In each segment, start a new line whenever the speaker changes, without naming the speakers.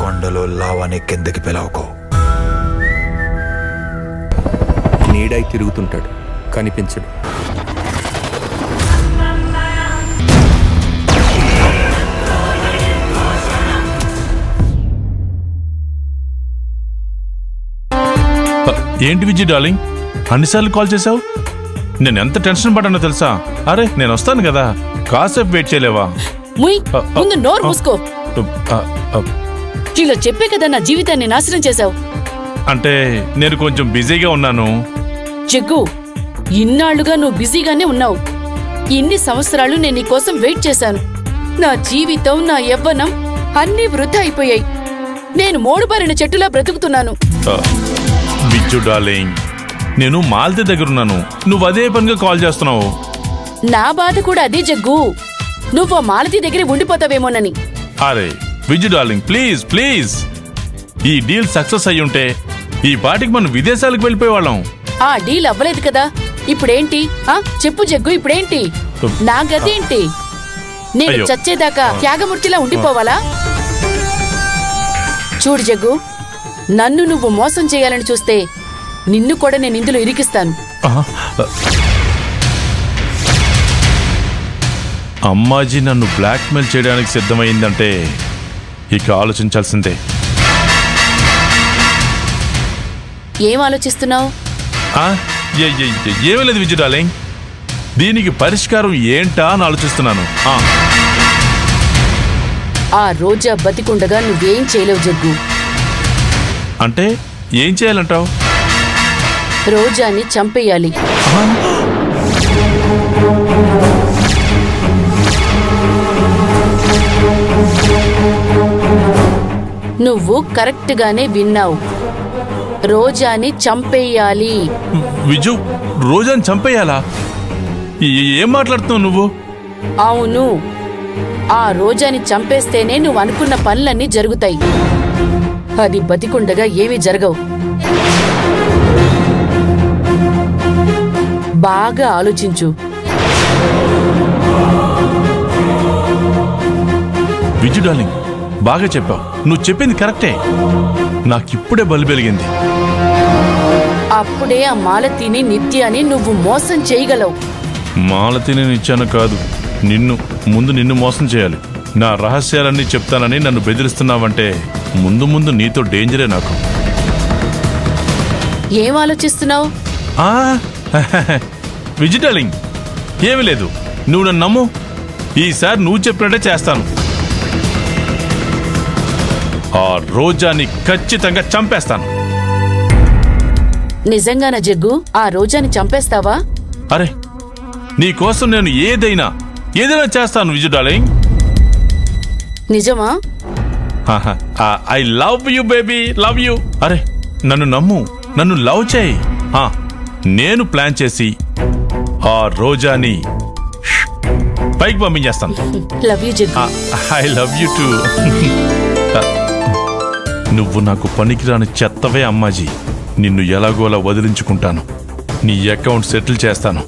కొండలో లావాని కిందకి పిలవకో.
నీడై తిరుగుతుంటాడు, కనిపించడు.
ఏంటి విజయ్ డార్లింగ్, అన్నిసార్లు కాల్ చేసావు? నేను ఎంత టెన్షన్ పడ్డానో తెలుసా? అరే నేను వస్తాను కదా, కాసేపు వెయిట్ చేయలేవా?
ముందు నోరు మూసుకో. ఇలా చెప్పే కదా నా జీవితాన్ని నాశనం చేశావు.
అంటే నేను కొంచెం బిజీగా ఉన్నాను.
జగ్గు, ఇన్నాళ్లుగా నువ్వు బిజీగానే ఉన్నావు. ఇన్ని సంవత్సరాలు నేను నీ కోసం వెయిట్ చేశాను. నా జీవితం, నా యవ్వనం అన్నీ వృధా అయిపోయాయి. నేను మోడుబారిన చెట్టులా బ్రతుకుతున్నాను.
బిజ్జు డార్లింగ్, నేను మాల్తి దగ్గరున్నాను, నువ్వు అదే పనిగా కాల్ చేస్తున్నావు.
నా బాధ కూడా అదే జగ్గు, నువ్వు ఆ మాలతి దగ్గరే ఉండిపోతావేమోనని.
అరే విజయ్ డార్లింగ్, ప్లీజ్ ప్లీజ్, ఈ డీల్ సక్సెస్ అయ్యి ఉంటే ఈ పాటికి మనం విదేశాలకు వెళ్ళిపోయేవాళ్ళం.
ఆ డీల్ అవ్వలేదు కదా, ఇప్పుడేంటి? చెప్పు జగ్గు, ఇప్పుడేంటి? నా గదేంటి? నేను చచ్చేదాకా త్యాగమూర్తిలా ఉండిపోవాలా? చూడు జగ్గు, నన్ను నువ్వు మోసం చేయాలని చూస్తే నిన్ను కూడా నేను ఇందులో ఇరికిస్తాను.
అమ్మాజీ నన్ను బ్లాక్మెయిల్ చేయడానికి సిద్ధమైందంటే ఇక ఆలోచించాల్సిందే.
ఏం ఆలోచిస్తున్నావు?
ఏమీ లేదు విజయ్ డార్లింగ్, దీనికి పరిష్కారం ఏంటా అని ఆలోచిస్తున్నాను.
ఆ రోజా బతికుండగా నువ్వేం చేయలేవు జగ్గు.
అంటే ఏం చేయాలంటావు?
రోజాని చంపేయాలి. నువ్వు కరెక్ట్ గానే విన్నావు, రోజాని చంపేయాలి.
విజు, రోజాని చంపేయాలా? ఏం మాట్లాడుతున్నావు నువ్వు?
అవును, ఆ రోజాని చంపేస్తేనే నువ్వు అనుకున్న పనులన్నీ జరుగుతాయి. అది బతికుండగా ఏమీ జరగవు. బాగా ఆలోచించు.
విజయ్ డార్లింగ్, బాగా చెప్పావు, నువ్వు చెప్పింది కరెక్టే. నాకిప్పుడే బలి వెలిగింది.
అప్పుడే ఆ మాలతిని, నిత్యాని నువ్వు మోసం చేయగలవు.
మాలతిని నిత్యాను కాదు, ముందు నిన్ను మోసం చేయాలి. నా రహస్యాలన్నీ చెప్తానని నన్ను బెదిరిస్తున్నావంటే ముందు ముందు నీతో డేంజరే నాకు.
ఏం ఆలోచిస్తున్నావు?
విజయ్ డార్లింగ్, ఏమీ లేదు, నువ్వు నన్ను నమ్ము. ఈసారి నువ్వు చెప్పినట్టే చేస్తాను. ఆ రోజాని ఖచ్చితంగా చంపేస్తాను.
నిజంగానా జగ్గు? ఆ రోజాని చంపేస్తావా?
అరే నీకోసం నేను ఏదైనా చేస్తాను విజయ్ డార్లింగ్.
నిజమా?
I love you baby, love you. అరే నన్ను నమ్ము, నన్ను లవ్ చేయి. నేను ప్లాన్ చేసి ఆ రోజాని పైకి పంపించేస్తాను.
Love you Jaggu.
I love you too. నువ్వు నాకు పనికిరాని చెత్తవే అమ్మాజీ. నిన్ను ఎలాగోలా వదిలించుకుంటాను, నీ అకౌంట్ సెటిల్ చేస్తాను.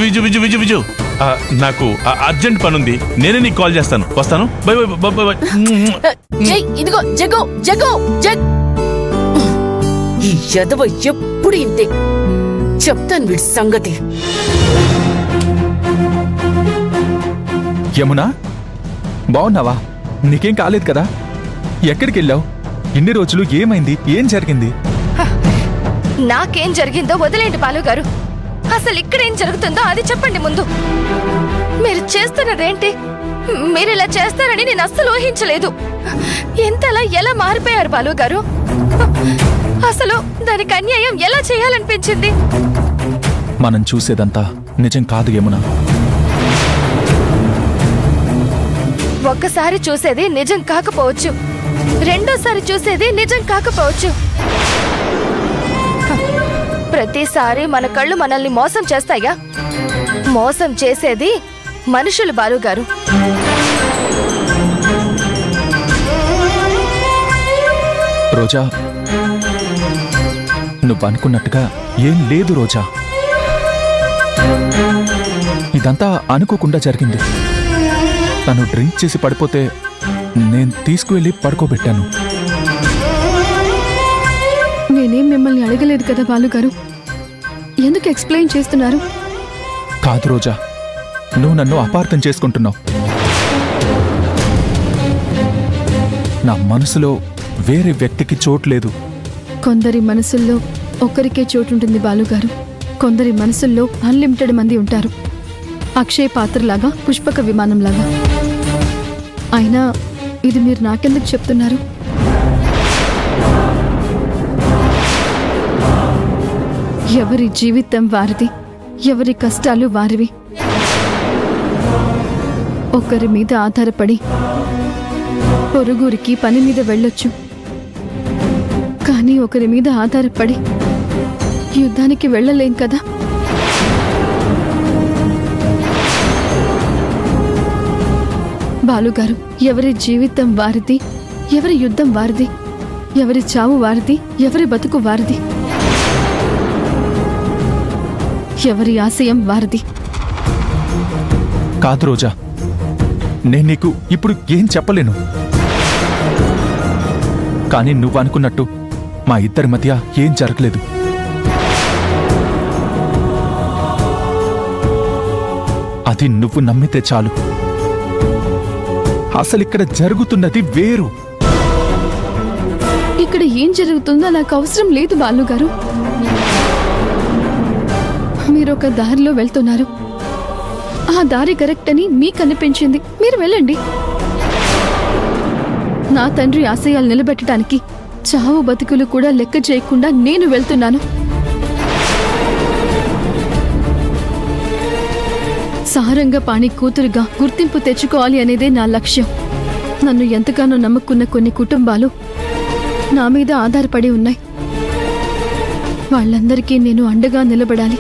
విజు విజు విజు విజు, నాకు అర్జెంట్ పనుంది, నేనే నీకు కాల్ చేస్తాను. వస్తాను, బై బై బై బై.
ఇదిగో జగ్గు, జగ్గు జగ్. ఈ యదవ ఎప్పుడు ఇంతే, చెప్తాను వీడి సంగతి.
యమునా, బాగున్నావా? నీకేం కాలేదు కదా? ఎక్కడికి వెళ్ళావు? ఇన్ని రోజులు ఏమైంది? ఏం జరిగింది?
నాకేం జరిగిందో వదిలేండి బాలుగారు. అసలు ఇక్కడేం జరుగుతుందో అది చెప్పండి ముందు. మీరు చేస్తున్నదేంటి? మీరు ఇలా చేస్తారని నేను అస్సలు ఊహించలేదు. ఎంతలా ఎలా మారిపోయారు బాలుగారు? అసలు దానికి అన్యాయం ఎలా చేయాలనిపించింది?
మనం చూసేదంతా నిజం కాదు యమునా.
ఒక్కసారి చూసేది నిజం కాకపోవచ్చు, రెండోసారి చూసేది నిజం కాకపోవచ్చు. ప్రతిసారి మన కళ్ళు మనల్ని మోసం చేస్తాయా? మోసం చేసేది మనుషులు బాలుగారు.
రోజా, నువ్వు అనుకున్నట్టుగా ఏం లేదు రోజా. ఇదంతా అనుకోకుండా జరిగింది. తను డ్రింక్ చేసి పడిపోతే నేను తీసుకువెళ్ళి పడుకోబెట్టాను.
నేనేం మిమ్మల్ని అడగలేదు కదా బాలుగారు, ఎందుకు ఎక్స్ప్లెయిన్ చేస్తున్నారు?
కాదు రోజా, నువ్వు నన్ను అపార్థం చేసుకుంటున్నావు. నా మనసులో వేరే వ్యక్తికి చోట్లేదు.
కొందరి మనసుల్లో ఒక్కరికే చోటుంటుంది బాలుగారు. కొందరి మనసుల్లో అన్లిమిటెడ్ మంది ఉంటారు. అక్షయ పాత్రలాగా, పుష్పక విమానంలాగా. అయినా ఇది మీరు నాకెందుకు చెప్తున్నారు? ఎవరి జీవితం వారిది, ఎవరి కష్టాలు వారివి. ఒకరి మీద ఆధారపడి పొరుగురికి పని మీద వెళ్ళొచ్చు, కానీ ఒకరి మీద ఆధారపడి యుద్ధానికి వెళ్ళలేం కదా. బాలుగారు, ఎవరి జీవితం వారిది, ఎవరి యుద్ధం వారిది, ఎవరి చావు వారిది, ఎవరి బతుకు వారిది, ఎవరి ఆశయం వారిది.
కాదు రోజా, నేను నీకు ఇప్పుడు ఏం చెప్పలేను. కానీ నువ్వు అనుకున్నట్టు మా ఇద్దరి మధ్య ఏం జరగలేదు. అది నువ్వు నమ్మితే చాలు. అసలిక్కడ జరుగుతున్నది వేరు.
ఇక్కడ ఏం జరుగుతుందో నాకు అవసరం లేదు బాలుగారు. మీరొక దారిలో వెళ్తున్నారు, ఆ దారి కరెక్ట్ అని మీకు అనిపించింది, మీరు వెళ్ళండి. నా తండ్రి ఆశయాలు నిలబెట్టడానికి చావు బతుకులు కూడా లెక్క చేయకుండా నేను వెళ్తున్నాను. సారంగపాణి కూతురుగా గుర్తింపు తెచ్చుకోవాలి అనేదే నా లక్ష్యం. నన్ను ఎంతగానో నమ్ముకున్న కొన్ని కుటుంబాలు నా మీద ఆధారపడి ఉన్నాయి. వాళ్ళందరికీ నేను అండగా నిలబడాలి.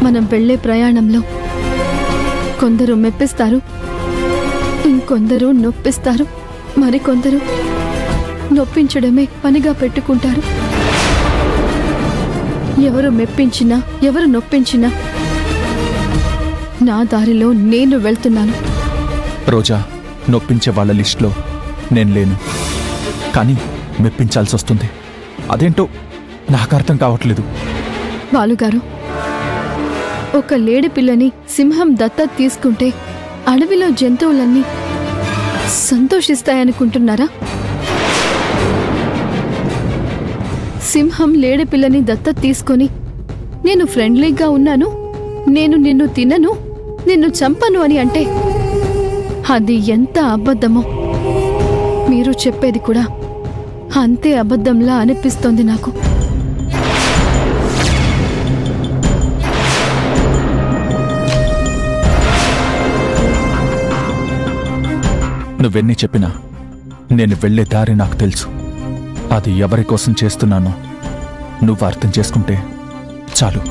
మనం వెళ్లే ప్రయాణంలో కొందరు మెప్పిస్తారు, ఇంకొందరు నొప్పిస్తారు, మరికొందరు నొప్పించడమే పనిగా పెట్టుకుంటారు. ఎవరు మెప్పించినా, ఎవరు నొప్పించినా నా దారిలో నేను వెళ్తున్నాను.
రోజా, నొప్పించే వాళ్ళ లిస్టులో నేను లేను, కానీ మెప్పించాల్సి వస్తుంది. అదేంటో నాకు అర్థం కావట్లేదు.
బాలుగారు, ఒక లేడి పిల్లని సింహం దత్తత తీసుకుంటే అడవిలో జంతువులన్నీ సంతోషిస్తాయనుకుంటున్నారా? సింహం లేడి పిల్లని దత్తత తీసుకొని, నేను ఫ్రెండ్లీగా ఉన్నాను, నేను నిన్ను తినను, నిన్ను చంపను అని అంటే అది ఎంత అబద్ధమో మీరు చెప్పేది కూడా అంతే అబద్ధంలా అనిపిస్తోంది నాకు.
నువ్వెన్ని చెప్పినా నేను వెళ్లే దారి నాకు తెలుసు. అది ఎవరి కోసం చేస్తున్నానో నువ్వు అర్థం చేసుకుంటే చాలు.